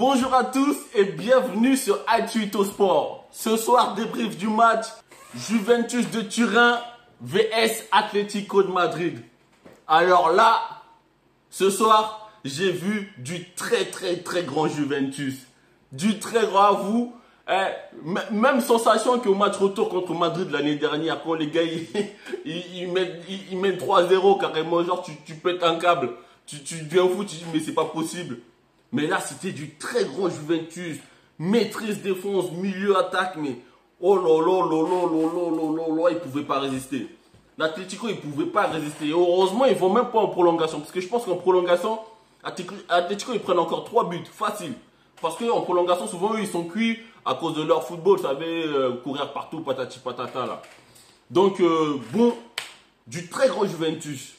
Bonjour à tous et bienvenue sur Aituito Sport. Ce soir, débrief du match Juventus de Turin vs Atlético de Madrid. Alors là, ce soir, j'ai vu du très grand Juventus. Du très grand à vous. Même sensation qu'au match retour contre Madrid l'année dernière, quand les gars ils mènent 3-0 carrément, genre tu pètes un câble. Tu deviens fou, tu dis mais c'est pas possible. Mais là c'était du très grand Juventus. Maîtrise défense, milieu attaque, mais oh là, ils pouvaient pas résister. L'Atlético ils pouvaient pas résister. Et heureusement ils vont même pas en prolongation. Parce que je pense qu'en prolongation, Atlético ils prennent encore 3 buts, facile. Parce qu'en prolongation souvent eux, ils sont cuits à cause de leur football, vous savez, courir partout, patati patata là. Donc bon, du très grand Juventus.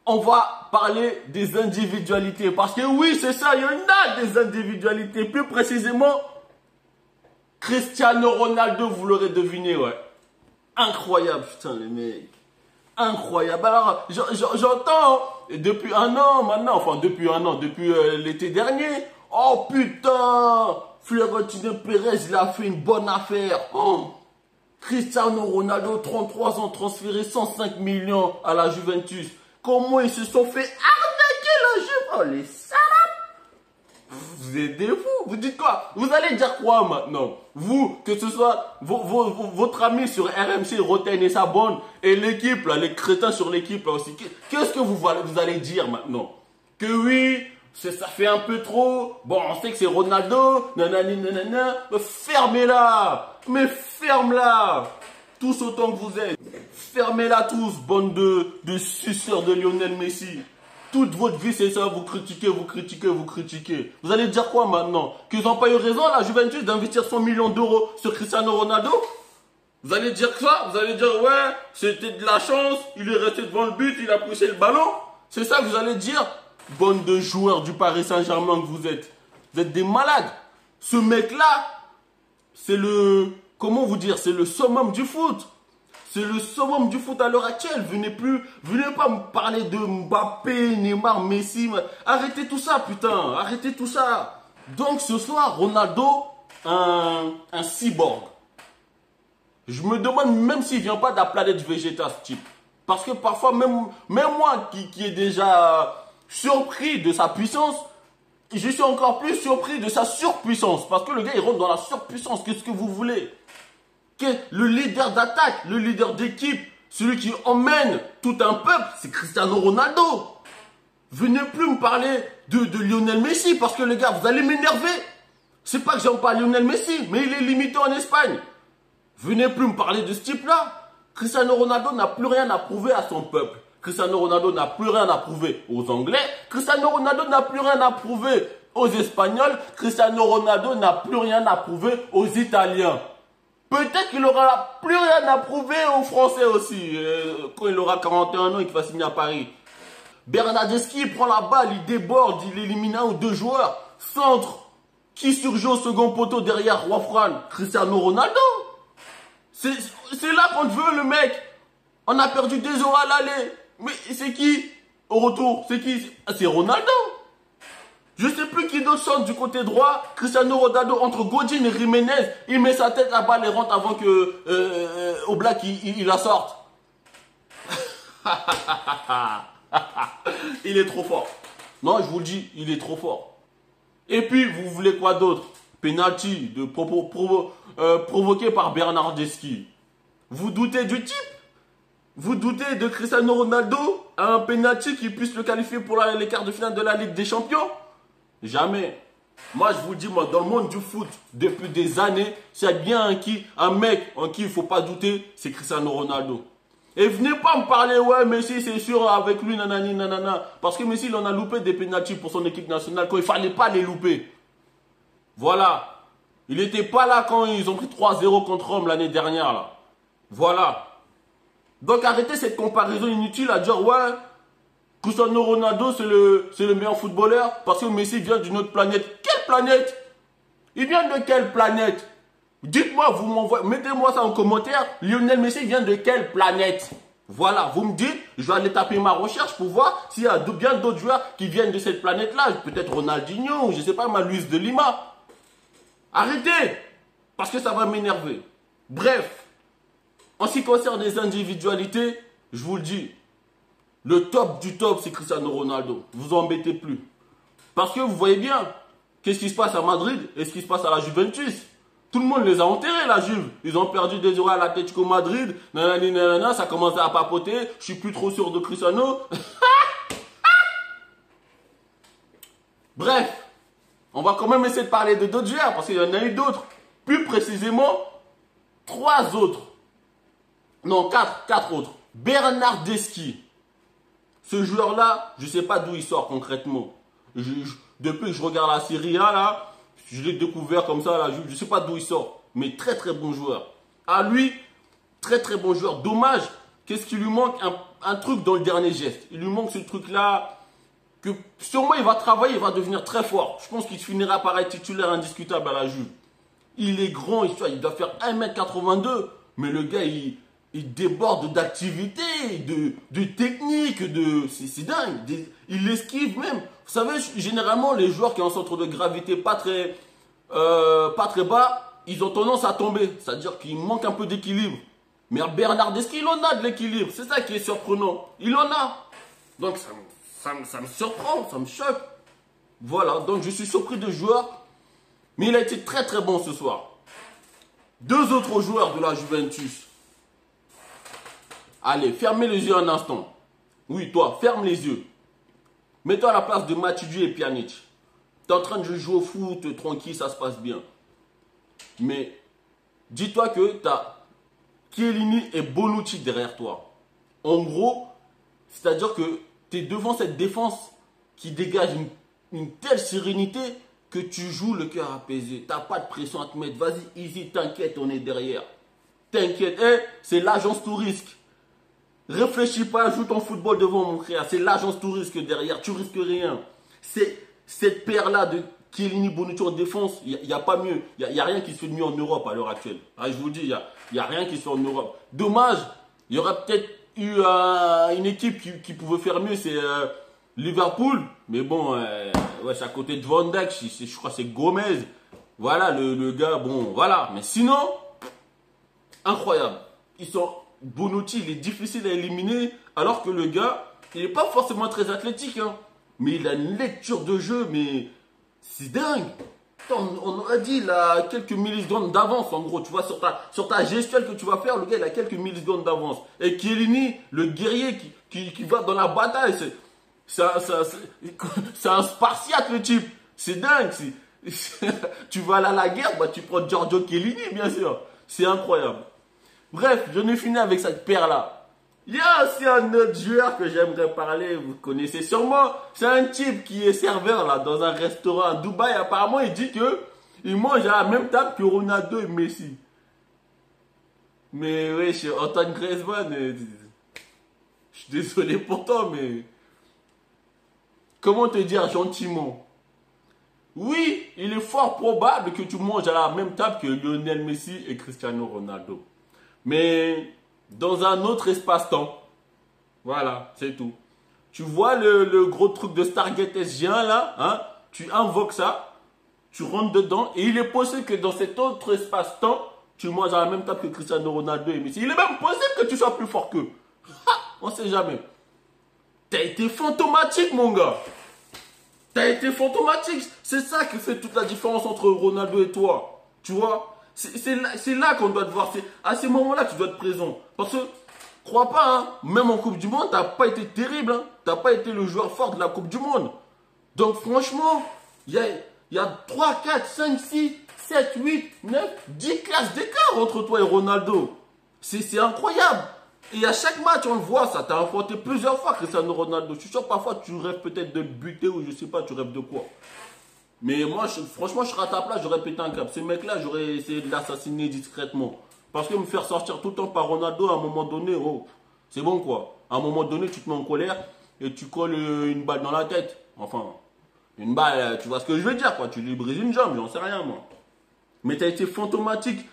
On va parler des individualités. Parce que oui, c'est ça, il y en a des individualités. Plus précisément, Cristiano Ronaldo, vous l'aurez deviné, ouais. Incroyable, putain, les mecs. Incroyable. Alors, j'entends depuis un an maintenant, enfin depuis un an, depuis l'été dernier. Oh putain, Florentino Pérez, il a fait une bonne affaire. Oh. Cristiano Ronaldo, 33 ans, transféré 105 millions à la Juventus. Comment ils se sont fait arnaquer la Juve? Oh les salades! Vous êtes des fous. Vous dites quoi? Vous allez dire quoi maintenant? Vous, que ce soit votre ami sur RMC, Roten et sa bande, et l'équipe, là, les crétins sur l'équipe là aussi. Qu'est-ce que vous allez dire maintenant? Que oui, ça fait un peu trop. Bon, on sait que c'est Ronaldo. Nanani, nanana. Fermez-la. Mais ferme-la. Tous autant que vous êtes. Fermez-la tous, bande de suceurs de Lionel Messi. Toute votre vie, c'est ça, vous critiquez. Vous allez dire quoi maintenant? Qu'ils n'ont pas eu raison, la Juventus, d'investir 100 millions d'euros sur Cristiano Ronaldo? Vous allez dire ça? Vous allez dire, ouais, c'était de la chance, il est resté devant le but, il a poussé le ballon? C'est ça que vous allez dire? Bande de joueurs du Paris Saint-Germain que vous êtes. Vous êtes des malades. Ce mec-là, c'est le... Comment vous dire? C'est le summum du foot. C'est le summum du foot à l'heure actuelle. Venez pas me parler de Mbappé, Neymar, Messi. Arrêtez tout ça, putain. Arrêtez tout ça. Donc ce soir, Ronaldo, un cyborg. Je me demande même s'il vient pas de la planète Vegeta, ce type. Parce que parfois, même moi qui est déjà surpris de sa puissance, je suis encore plus surpris de sa surpuissance. Parce que le gars, il rentre dans la surpuissance. Qu'est-ce que vous voulez? Le leader d'attaque, le leader d'équipe, celui qui emmène tout un peuple, c'est Cristiano Ronaldo. Venez plus me parler de Lionel Messi, parce que les gars, vous allez m'énerver. C'est pas que j'aime pas Lionel Messi, mais il est limité en Espagne. Venez plus me parler de ce type-là. Cristiano Ronaldo n'a plus rien à prouver à son peuple. Cristiano Ronaldo n'a plus rien à prouver aux Anglais. Cristiano Ronaldo n'a plus rien à prouver aux Espagnols. Cristiano Ronaldo n'a plus rien à prouver aux Italiens. Peut-être qu'il n'aura plus rien à prouver aux Français aussi, quand il aura 41 ans et qu'il va signer à Paris. Bernardeschi prend la balle, il déborde, il élimine un ou deux joueurs. Centre, qui surjoue au second poteau derrière Juanfran? Cristiano Ronaldo. C'est là qu'on veut le mec. On a perdu 2-0 à l'aller. Mais c'est qui au retour? C'est qui? C'est Ronaldo. Je sais plus qui d'autre chante du côté droit. Cristiano Ronaldo entre Godin et Jiménez. Il met sa tête, la balle et rentre avant que Oblak il la sorte. Il est trop fort. Non, je vous le dis, il est trop fort. Et puis, vous voulez quoi d'autre? Penalty provoqué par Bernardeschi. Vous doutez du type? Vous doutez de Cristiano Ronaldo à un penalty qui puisse le qualifier pour les quarts de finale de la Ligue des Champions? Jamais. Moi, je vous dis, moi, dans le monde du foot, depuis des années, s'il y a bien un mec en qui il ne faut pas douter, c'est Cristiano Ronaldo. Et venez pas me parler, ouais, Messi, c'est sûr, avec lui, nanani, nanana. Parce que Messi, il en a loupé des pénaltys pour son équipe nationale quand il ne fallait pas les louper. Voilà. Il n'était pas là quand ils ont pris 3-0 contre Rome l'année dernière, là. Voilà. Donc, arrêtez cette comparaison inutile à dire, ouais, Cristiano Ronaldo, c'est le meilleur footballeur parce que Messi vient d'une autre planète. Quelle planète? Il vient de quelle planète? Dites-moi, vous m'envoyez, mettez-moi ça en commentaire. Lionel Messi vient de quelle planète? Voilà, vous me dites, je vais aller taper ma recherche pour voir s'il y a bien d'autres joueurs qui viennent de cette planète-là. Peut-être Ronaldinho, ou je ne sais pas, Luis de Lima. Arrêtez, parce que ça va m'énerver. Bref, en ce qui concerne les individualités, je vous le dis, le top du top, c'est Cristiano Ronaldo. Vous embêtez plus. Parce que vous voyez bien, qu'est-ce qui se passe à Madrid et ce qui se passe à la Juventus. Tout le monde les a enterrés, la Juve. Ils ont perdu des euros à l'Atlético Madrid. Nanani, nanana, ça commençait à papoter. Je suis plus trop sûr de Cristiano. Bref, on va quand même essayer de parler de d'autres joueurs parce qu'il y en a eu d'autres. Plus précisément, 3 autres. Non, 4 autres. Bernardeschi. Ce joueur-là, je ne sais pas d'où il sort concrètement. Depuis que je regarde la Serie A, là, je l'ai découvert comme ça, là, je ne sais pas d'où il sort. Mais très très bon joueur. À lui, très très bon joueur. Dommage, qu'est-ce qu'il lui manque un truc dans le dernier geste. Il lui manque ce truc-là, que sûrement il va travailler, il va devenir très fort. Je pense qu'il finira par être titulaire indiscutable à la Juve. Il est grand, il doit faire 1m82. Mais le gars, il déborde d'activité, de technique, c'est dingue. Il esquive même. Vous savez, généralement, les joueurs qui ont un centre de gravité pas très bas, ils ont tendance à tomber. C'est-à-dire qu'il manque un peu d'équilibre. Mais Bernardeschi, il en a de l'équilibre. C'est ça qui est surprenant. Il en a. Donc, ça me surprend, ça me choque. Voilà, donc je suis surpris de joueur. Mais il a été très très bon ce soir. 2 autres joueurs de la Juventus. Allez, fermez les yeux un instant. Oui, toi, ferme les yeux. Mets-toi à la place de Matuidi et Pjanic. Tu es en train de jouer au foot, tranquille, ça se passe bien. Mais dis-toi que tu as Chiellini et Bonucci derrière toi. En gros, c'est-à-dire que tu es devant cette défense qui dégage une telle sérénité que tu joues le cœur apaisé. Tu n'as pas de pression à te mettre. Vas-y, easy, t'inquiète, on est derrière. T'inquiète, c'est l'agence tout risque. Réfléchis pas, joue ton football devant mon frère. C'est l'agence tout risque derrière, tu risques rien. C'est cette paire-là de Chiellini, Bonucci en défense, il n'y a pas mieux. Il n'y a rien qui se fait de mieux en Europe à l'heure actuelle. Ah, je vous dis, il n'y a rien qui se fait en Europe. Dommage, il y aurait peut-être eu une équipe qui pouvait faire mieux, c'est Liverpool. Mais bon, ouais, c'est à côté de Van Dijk, je crois que c'est Gomez. Voilà, le gars, bon, voilà. Mais sinon, incroyable. Bonucci, il est difficile à éliminer, alors que le gars, il n'est pas forcément très athlétique, hein, mais il a une lecture de jeu, mais c'est dingue. On aurait dit, il a quelques millisecondes d'avance, en gros, tu vois, sur ta gestuelle que tu vas faire, le gars, il a quelques millisecondes d'avance. Et Chiellini, le guerrier qui va dans la bataille, c'est un spartiate, le type. C'est dingue. Tu vas aller à la guerre, bah, tu prends Giorgio Chiellini, bien sûr. C'est incroyable. Bref, je n'ai fini avec cette paire-là. Il y a aussi un autre joueur que j'aimerais parler, vous connaissez sûrement. C'est un type qui est serveur là dans un restaurant à Dubaï. Apparemment, il dit que il mange à la même table que Ronaldo et Messi. Mais oui, chez Antoine Griezmann, je suis désolé pour toi, mais comment te dire gentiment? Oui, il est fort probable que tu manges à la même table que Lionel Messi et Cristiano Ronaldo. Mais dans un autre espace-temps. Voilà, c'est tout. Tu vois le gros truc de Stargate SG1 là, hein? Tu invoques ça, tu rentres dedans, et il est possible que dans cet autre espace-temps, tu manges à la même table que Cristiano Ronaldo et Messi. Il est même possible que tu sois plus fort qu'eux. On ne sait jamais. T'as été fantomatique, mon gars. T'as été fantomatique. C'est ça qui fait toute la différence entre Ronaldo et toi. Tu vois? C'est là qu'on doit te voir. C'est à ces moments-là que tu dois être présent. Parce que, crois pas, hein, même en Coupe du Monde, t'as pas été terrible. Hein. T'as pas été le joueur fort de la Coupe du Monde. Donc franchement, il y a 3, 4, 5, 6, 7, 8, 9, 10 classes d'écart entre toi et Ronaldo. C'est incroyable. Et à chaque match, on le voit, ça t'a affronté plusieurs fois Cristiano Ronaldo. Je suis sûr que parfois tu rêves peut-être de le buter ou je sais pas, tu rêves de quoi. Mais moi, franchement, je serais à ta place, j'aurais pété un câble. Ce mec-là, j'aurais essayé de l'assassiner discrètement. Parce que me faire sortir tout le temps par Ronaldo, à un moment donné, oh, c'est bon quoi. À un moment donné, tu te mets en colère et tu colles une balle dans la tête. Enfin, une balle, tu vois ce que je veux dire quoi. Tu lui brises une jambe, j'en sais rien moi. Mais tu as été fantomatique.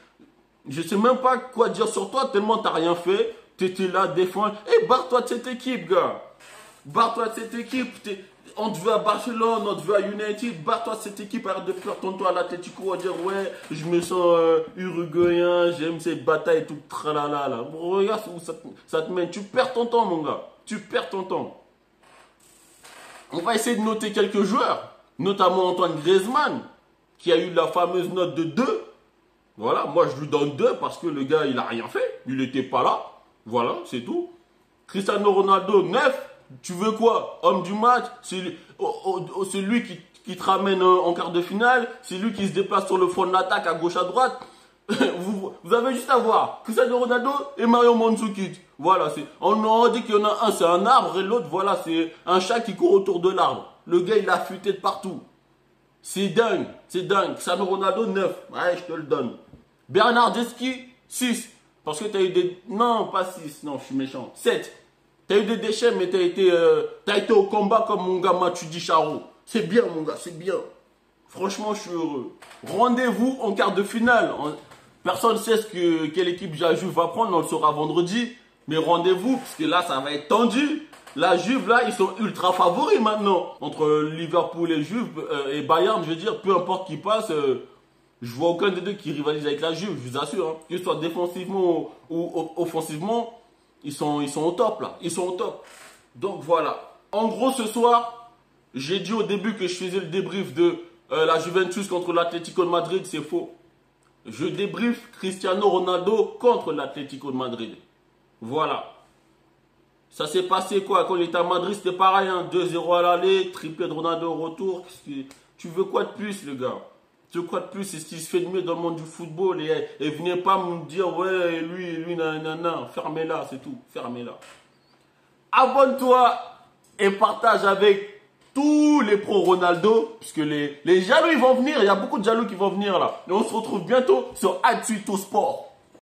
Je sais même pas quoi dire sur toi, tellement tu n'as rien fait. T'étais là, défendre. Eh, barre-toi de cette équipe, gars. Barre-toi de cette équipe. On te veut à Barcelone, on te veut à United. Barre-toi de cette équipe. Arrête de faire ton tour à l'Atlético. À dire, ouais, je me sens uruguayen, j'aime ces batailles et tout. Tralala, là. Regarde où ça te mène. Tu perds ton temps, mon gars. Tu perds ton temps. On va essayer de noter quelques joueurs. Notamment Antoine Griezmann, qui a eu la fameuse note de 2. Voilà, moi je lui donne 2 parce que le gars, il a rien fait. Il n'était pas là. Voilà, c'est tout. Cristiano Ronaldo, 9. Tu veux quoi? Homme du match. C'est lui qui te ramène en quart de finale. C'est lui qui se déplace sur le front de l'attaque à gauche à droite. Vous avez juste à voir Cristiano Ronaldo et Mario Mandzukic. Voilà, on dit qu'il y en a un, c'est un arbre et l'autre, voilà, c'est un chat qui court autour de l'arbre. Le gars, il a fuité de partout. C'est dingue, c'est dingue. Cristiano Ronaldo, 9. Ouais, je te le donne. Bernardeschi, 6. Parce que tu as eu des... Non, pas 6. Non, je suis méchant. 7. Tu as eu des déchets, mais tu as été au combat comme mon gars Matuidi Charo. C'est bien, mon gars, c'est bien. Franchement, je suis heureux. Rendez-vous en quart de finale. Personne ne sait quelle équipe la Juve va prendre. On le saura vendredi. Mais rendez-vous, parce que là, ça va être tendu. La Juve, là, ils sont ultra favoris maintenant. Entre Liverpool et Juve, et Bayern, je veux dire, peu importe qui passe... je vois aucun des deux qui rivalise avec la Juve, je vous assure. Hein. Que ce soit défensivement ou offensivement, ils sont au top là. Ils sont au top. Donc voilà. En gros, ce soir, j'ai dit au début que je faisais le débrief de la Juventus contre l'Atlético de Madrid. C'est faux. Je débrief Cristiano Ronaldo contre l'Atlético de Madrid. Voilà. Ça s'est passé quoi? Quand il était à Madrid, c'était pareil. Hein. 2-0 à l'aller, triplé de Ronaldo au retour. Tu veux quoi de plus, le gars? Tu veux quoi de plus? C'est ce qui se fait de mieux dans le monde du football. Et venez pas me dire, ouais, lui, nanana. Fermez-la, c'est tout. Fermez-la. Abonne-toi et partage avec tous les pros Ronaldo. Puisque les jaloux, ils vont venir. Il y a beaucoup de jaloux qui vont venir là. Et on se retrouve bientôt sur Actu Sport.